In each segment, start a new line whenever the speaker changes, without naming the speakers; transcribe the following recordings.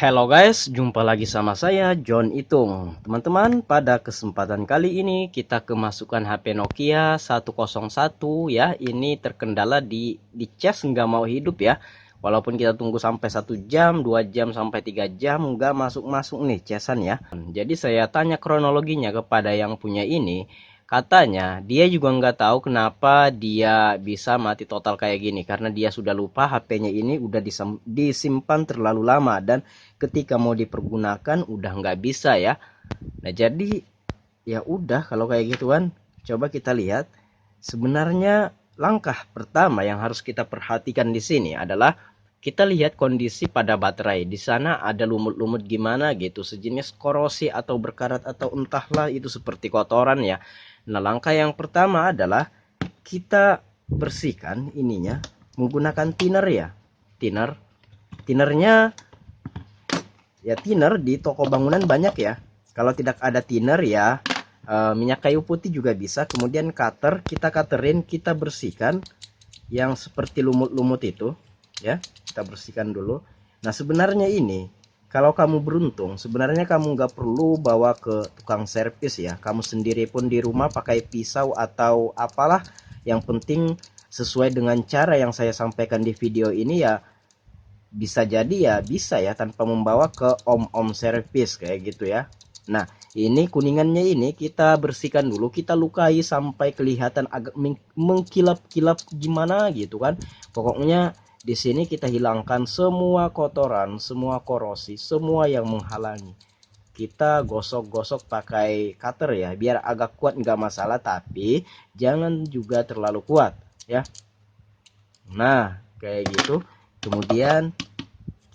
Hello guys, jumpa lagi sama saya John Itung. Teman-teman, pada kesempatan kali ini kita kemasukan HP Nokia 101 ya. Ini terkendala di cas nggak mau hidup ya. Walaupun kita tunggu sampai 1 jam, 2 jam sampai 3 jam nggak masuk-masuk nih casan ya. Jadi saya tanya kronologinya kepada yang punya ini. Katanya dia juga nggak tahu kenapa dia bisa mati total kayak gini, karena dia sudah lupa HP-nya ini udah disimpan terlalu lama dan ketika mau dipergunakan udah nggak bisa ya. Nah jadi ya udah kalau kayak gituan, coba kita lihat sebenarnya langkah pertama yang harus kita perhatikan di sini adalah kita lihat kondisi pada baterai. Di sana ada lumut-lumut gimana gitu, sejenis korosi atau berkarat atau entahlah itu seperti kotoran ya. Nah, langkah yang pertama adalah kita bersihkan ininya menggunakan thinner ya. Thinnernya ya, thinner di toko bangunan banyak ya. Kalau tidak ada thinner ya minyak kayu putih juga bisa. Kemudian cutter, kita cutterin, kita bersihkan yang seperti lumut-lumut itu ya, kita bersihkan dulu. Nah sebenarnya ini kalau kamu beruntung, sebenarnya kamu nggak perlu bawa ke tukang servis ya, kamu sendiri pun di rumah pakai pisau atau apalah, yang penting sesuai dengan cara yang saya sampaikan di video ini ya, bisa jadi ya bisa ya tanpa membawa ke om-om servis kayak gitu ya. Nah ini kuningannya ini kita bersihkan dulu, kita lukai sampai kelihatan agak mengkilap-kilap gimana gitu kan. Pokoknya di sini kita hilangkan semua kotoran, semua korosi, semua yang menghalangi. Kita gosok-gosok pakai cutter ya, biar agak kuat nggak masalah, tapi jangan juga terlalu kuat ya. Nah kayak gitu. Kemudian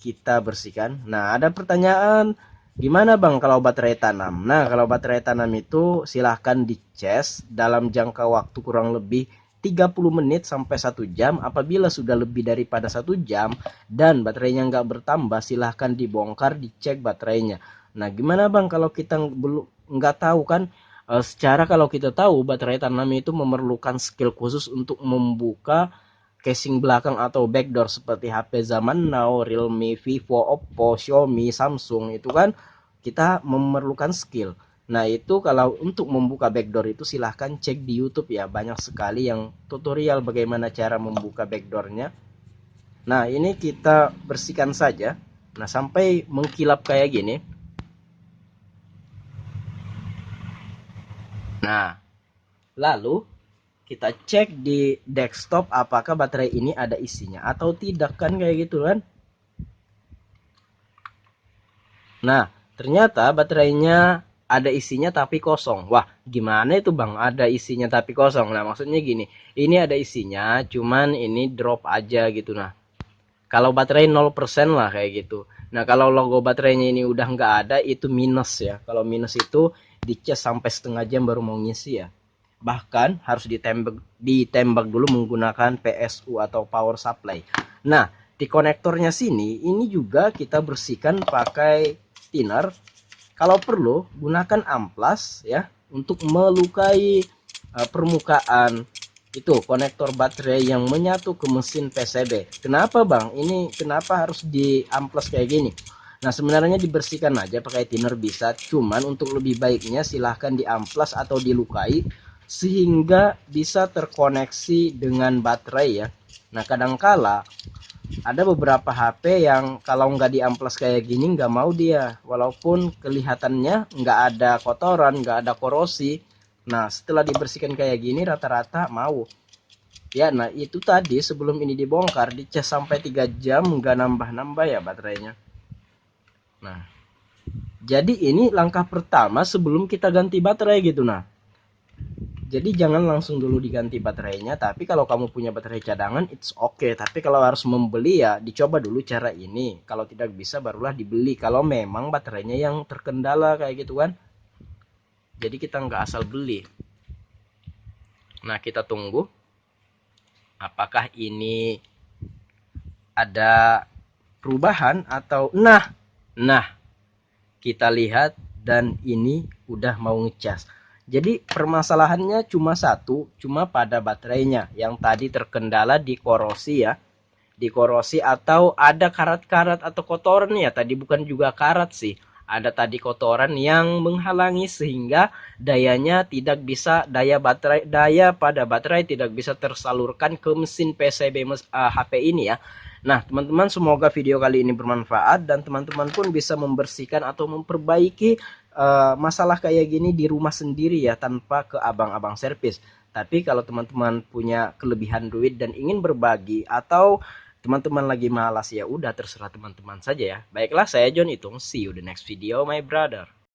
kita bersihkan. Nah ada pertanyaan, gimana bang kalau baterai tanam? Nah kalau baterai tanam itu silahkan dicas dalam jangka waktu kurang lebih 30 menit sampai 1 jam. Apabila sudah lebih daripada 1 jam dan baterainya nggak bertambah, silahkan dibongkar, dicek baterainya. Nah gimana bang kalau kita belum nggak tahu kan? Secara kalau kita tahu baterai tanam itu memerlukan skill khusus untuk membuka casing belakang atau backdoor seperti HP zaman now, Realme, Vivo, Oppo, Xiaomi, Samsung itu kan kita memerlukan skill. Nah itu kalau untuk membuka backdoor itu silahkan cek di YouTube ya, banyak sekali yang tutorial bagaimana cara membuka backdoornya. Nah ini kita bersihkan saja. Nah sampai mengkilap kayak gini. Nah lalu kita cek di desktop apakah baterai ini ada isinya atau tidak kan kayak gitu kan. Nah ternyata baterainya ada isinya tapi kosong. Wah gimana itu bang ada isinya tapi kosong? Nah maksudnya gini, ini ada isinya cuman ini drop aja gitu. Nah kalau baterai 0% lah kayak gitu. Nah kalau logo baterainya ini udah nggak ada, itu minus ya. Kalau minus itu dicas sampai setengah jam baru mau ngisi ya. Bahkan harus ditembak dulu menggunakan PSU atau power supply. Nah di konektornya sini ini juga kita bersihkan pakai thinner. Kalau perlu gunakan amplas ya untuk melukai permukaan itu konektor baterai yang menyatu ke mesin PCB. Kenapa bang? Ini kenapa harus di amplas kayak gini? Nah sebenarnya dibersihkan aja pakai thinner bisa, cuman untuk lebih baiknya silahkan di amplas atau dilukai sehingga bisa terkoneksi dengan baterai ya. Nah kadangkala ada beberapa HP yang kalau nggak di amplas kayak gini nggak mau dia, walaupun kelihatannya nggak ada kotoran, nggak ada korosi. Nah setelah dibersihkan kayak gini rata-rata mau ya. Nah itu tadi sebelum ini dibongkar dicas sampai 3 jam nggak nambah-nambah ya baterainya. Nah jadi ini langkah pertama sebelum kita ganti baterai gitu. Nah jadi jangan langsung dulu diganti baterainya, tapi kalau kamu punya baterai cadangan it's okay. Tapi kalau harus membeli ya dicoba dulu cara ini, kalau tidak bisa barulah dibeli kalau memang baterainya yang terkendala kayak gitu kan. Jadi kita nggak asal beli. Nah kita tunggu apakah ini ada perubahan atau nah kita lihat dan ini udah mau ngecas. Jadi permasalahannya cuma satu, cuma pada baterainya yang tadi terkendala di korosi ya. dikorosi atau ada karat-karat atau kotoran ya. Tadi bukan juga karat sih. Ada tadi kotoran yang menghalangi sehingga daya pada baterai tidak bisa tersalurkan ke mesin PCB HP ini ya. Nah, teman-teman, semoga video kali ini bermanfaat dan teman-teman pun bisa membersihkan atau memperbaiki masalah kayak gini di rumah sendiri ya, tanpa ke abang-abang servis. Tapi kalau teman-teman punya kelebihan duit dan ingin berbagi atau teman-teman lagi malas, ya udah terserah teman-teman saja ya. Baiklah, saya John Itung, see you the next video my brother.